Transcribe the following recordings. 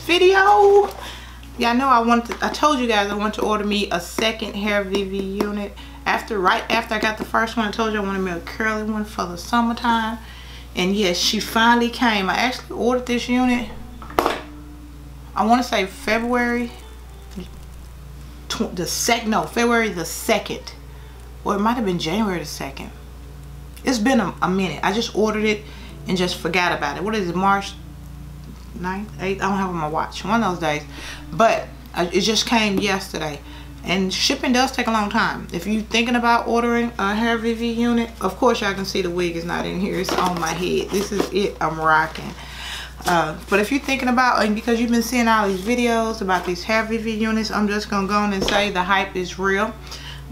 video. Yeah, I know I told you guys I want to order me a second Hairviv unit. Right after I got the first one, I told you I wanted me a curly one for the summertime. And yes, she finally came. I actually ordered this unit, I want to say February the 2nd. Or it might have been January the 2nd. It's been a minute. I just ordered it and just forgot about it. What is it, March 9th, 8th? I don't have it on my watch. One of those days. But it just came yesterday. And shipping does take a long time. If you're thinking about ordering a Hairviv unit, of course y'all can see the wig is not in here. It's on my head. This is it I'm rocking. But if you're thinking about, and because you've been seeing all these videos about these Hairviv units, I'm just going to go on and say the hype is real.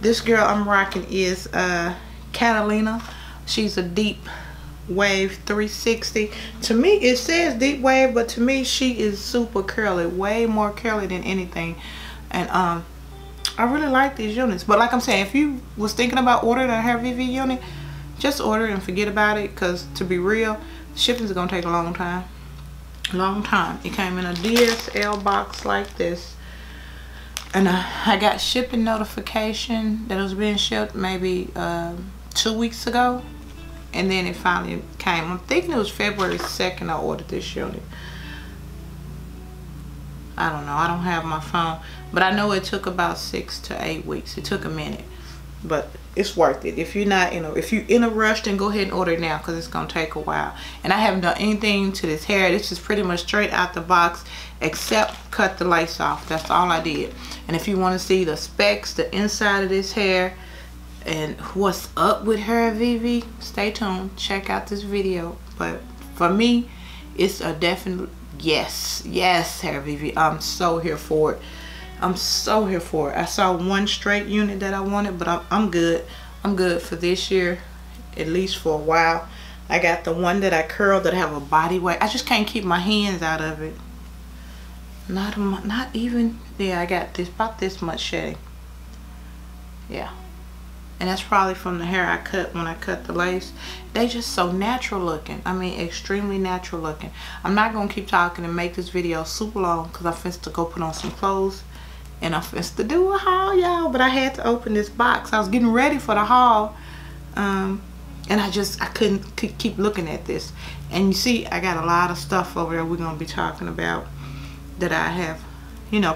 This girl I'm rocking is Catalina. She's a deep wave 360. To me it says deep wave, but to me she is super curly, way more curly than anything. And I really like these units. But like I'm saying, if you was thinking about ordering a Hairviv unit, just order it and forget about it, because to be real, shipping is gonna take a long time. It came in a DSL box like this, and I got shipping notification that it was being shipped maybe 2 weeks ago, and then it finally came. I'm thinking it was February 2nd I ordered this unit. I don't know, I don't have my phone, but I know it took about 6 to 8 weeks. It took a minute, but it's worth it. If you're not, if you're in a rush, then go ahead and order it now, because it's gonna take a while. And I haven't done anything to this hair. This is pretty much straight out the box, except cut the lace off. That's all I did. And if you want to see the specs, the inside of this hair, and what's up with Hairviv, stay tuned, check out this video. But for me, it's a definite yes, Hairviv. I'm so here for it. I'm so here for it. I saw one straight unit that I wanted, but I'm good. I'm good for this year, at least for a while. I got the one that I curled that I have a body weight. I just can't keep my hands out of it. Not even. Yeah, I got this, about this much shedding. Yeah. And that's probably from the hair I cut when I cut the lace. They just so natural looking. I mean, extremely natural looking. I'm not going to keep talking and make this video super long, because I'm finna to go put on some clothes. And I'm finna to do a haul, y'all. But I had to open this box. I was getting ready for the haul. And I couldn't keep looking at this. And you see, I got a lot of stuff over there we're going to be talking about that I have,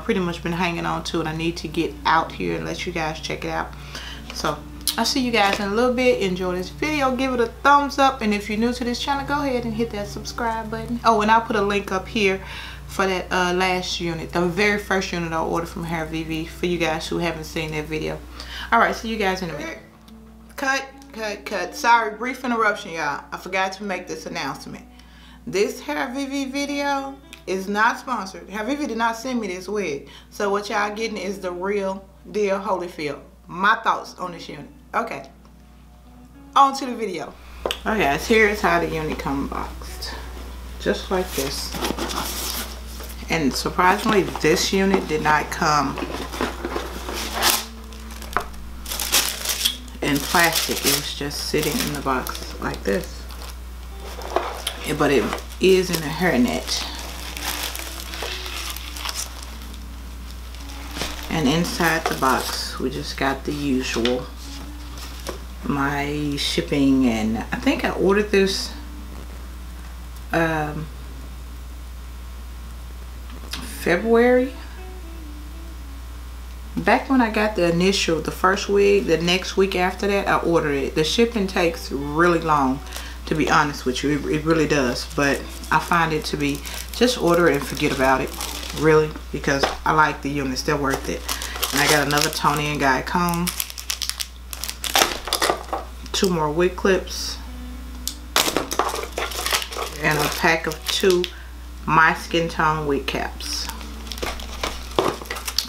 pretty much been hanging on to. And I need to get out here and let you guys check it out. So I'll see you guys in a little bit. Enjoy this video, give it a thumbs up, and if you're new to this channel, go ahead and hit that subscribe button. Oh, and I'll put a link up here for that last unit, the very first unit I ordered from Hairviv, for you guys who haven't seen that video. All right, see you guys in a minute. Cut. Sorry, brief interruption, y'all. I forgot to make this announcement. This Hairviv video is not sponsored. Hairviv did not send me this wig, so what y'all getting is the real deal Holyfield. My thoughts on this unit. Okay, on to the video. Okay guys, here's how the unit comes boxed, just like this. And surprisingly, this unit did not come in plastic. It was just sitting in the box like this, but it is in a hairnet. And inside the box, we just got the usual, my shipping, and I think I ordered this February. Back when I got the first wig, the next week after that, I ordered it. The shipping takes really long, to be honest with you. It really does. But I find it to be, just order it and forget about it. Really, because I like the units, they're worth it. And I got another Tony and Guy comb, 2 more wig clips, and a pack of 2 My Skin Tone wig caps.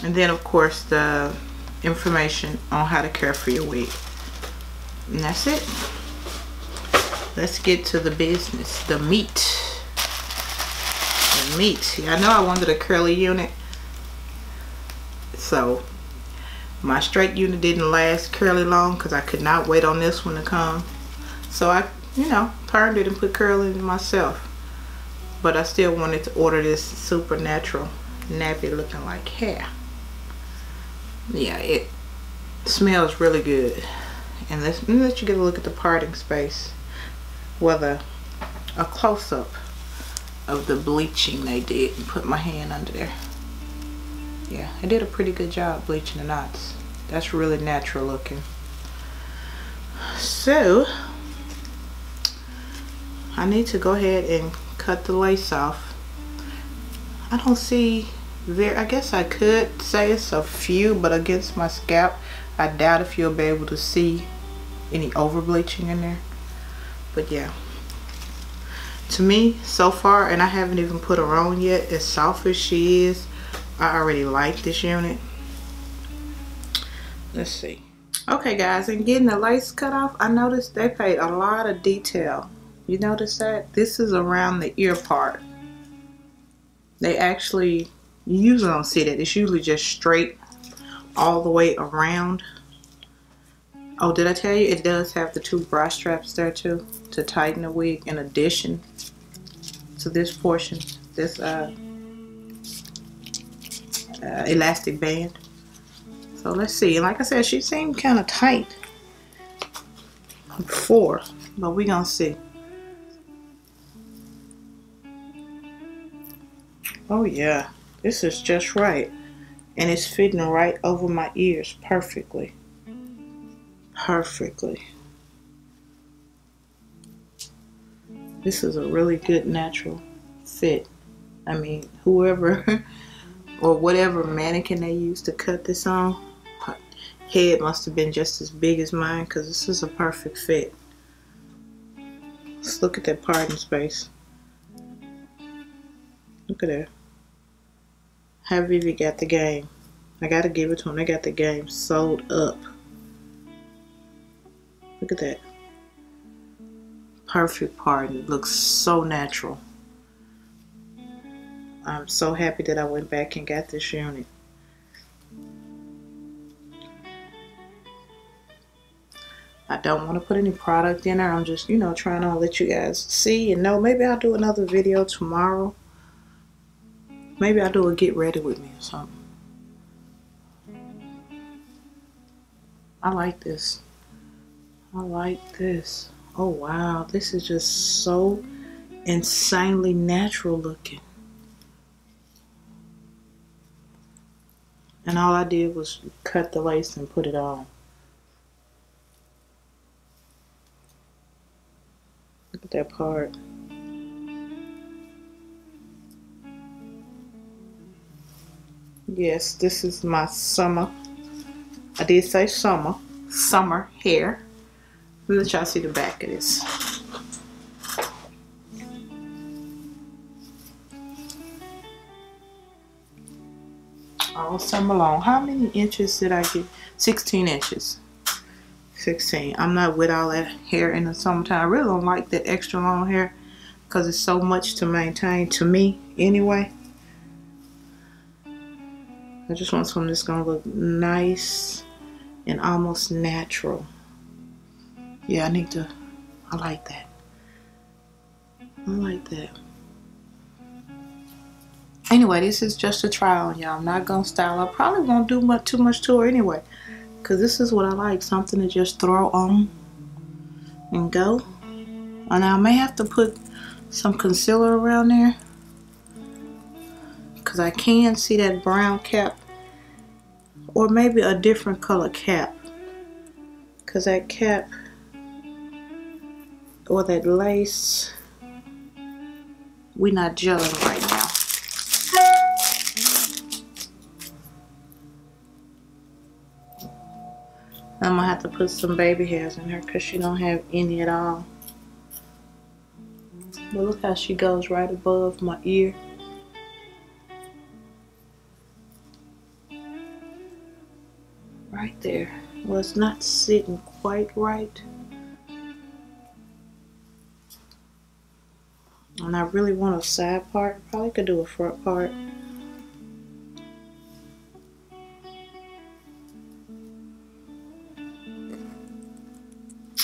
And then of course the information on how to care for your wig. And that's it. Let's get to the business, the meat. I know I wanted a curly unit, so my straight unit didn't last curly long because I could not wait on this one to come. So I, turned it and put curly in myself. but I still wanted to order this super natural nappy looking like hair. Yeah, it smells really good. And let me let you get a look at the parting space, whether a close-up of the bleaching they did, and put my hand under there. Yeah, I did a pretty good job bleaching the knots. That's really natural looking. So I need to go ahead and cut the lace off. I don't see I guess I could say it's a few, but against my scalp I doubt if you'll be able to see any over bleaching in there. But yeah, to me so far, and I haven't even put her on yet, as soft as she is, I already like this unit. Let's see. Okay guys, and getting the lace cut off, I noticed they paid a lot of detail. You notice that? This is around the ear part. They actually, you usually don't see that. It's usually just straight all the way around. Oh, did I tell you it does have the 2 bra straps there too to tighten the wig in addition to this portion, this elastic band. So let's see. And like I said, she seemed kind of tight before, but we gonna see. Oh yeah, this is just right, and it's fitting right over my ears perfectly. Perfectly. This is a really good natural fit. I mean, whoever or whatever mannequin they used to cut this on, head must have been just as big as mine, because this is a perfect fit. Let's look at that parting space. Look at that. Hairviv got the game. I gotta give it to them. They got the game sold up. Look at that. Perfect parting. It looks so natural. I'm so happy that I went back and got this unit. I don't want to put any product in there. I'm just, you know, trying to let you guys see and know. Maybe I'll do another video tomorrow. Maybe I'll do a get ready with me or something. I like this. I like this. Oh wow, this is just so insanely natural looking. And all I did was cut the lace and put it on. Look at that part. Yes, this is my summer. I did say summer hair. Let y'all see the back of this. All summer long. How many inches did I get? 16 inches. 16. I'm not with all that hair in the summertime. I really don't like that extra long hair because it's so much to maintain, to me anyway. I just want something that's gonna look nice and almost natural. Yeah, I like that. I like that. Anyway, this is just a try on, y'all. I'm not gonna style. I probably won't do too much to her anyway, because this is what I like, something to just throw on and go. And I may have to put some concealer around there, because I can see that brown cap, or maybe a different color cap, because that cap or that lace, we're not gelling right now. I'm gonna have to put some baby hairs in her because she don't have any at all. But look how she goes right above my ear. Right there. Well, it's not sitting quite right. And I really want a side part. Probably could do a front part.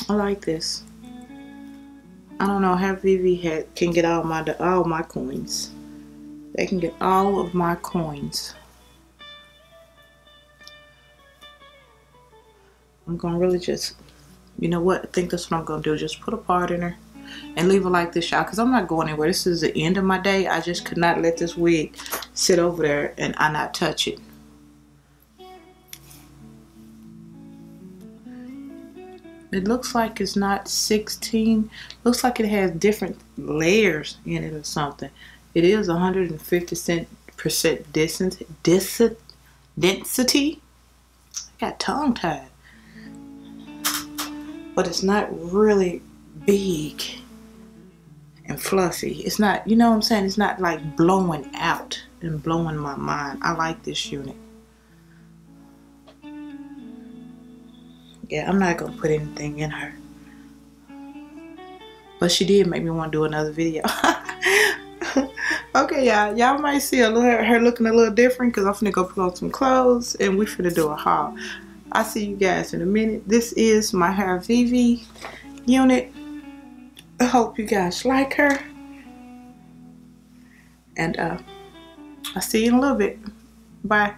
I like this. I don't know, Hairviv can get all my coins. They can get all of my coins. I'm gonna really just, you know what? I think that's what I'm gonna do. Just put a part in her and leave her like this, y'all, because I'm not going anywhere. This is the end of my day. I just could not let this wig sit over there and I not touch it. It looks like it's not 16. Looks like it has different layers in it or something. It is 150% density. I got tongue tied. But it's not really big and fluffy. It's not, you know what I'm saying? It's not like blowing out and blowing my mind. I like this unit. Yeah, I'm not gonna put anything in her. But she did make me want to do another video. Okay, y'all might see her looking a little different because I'm finna go put on some clothes and we finna do a haul. I'll see you guys in a minute. This is my Hairviv unit. I hope you guys like her. And I'll see you in a little bit. Bye.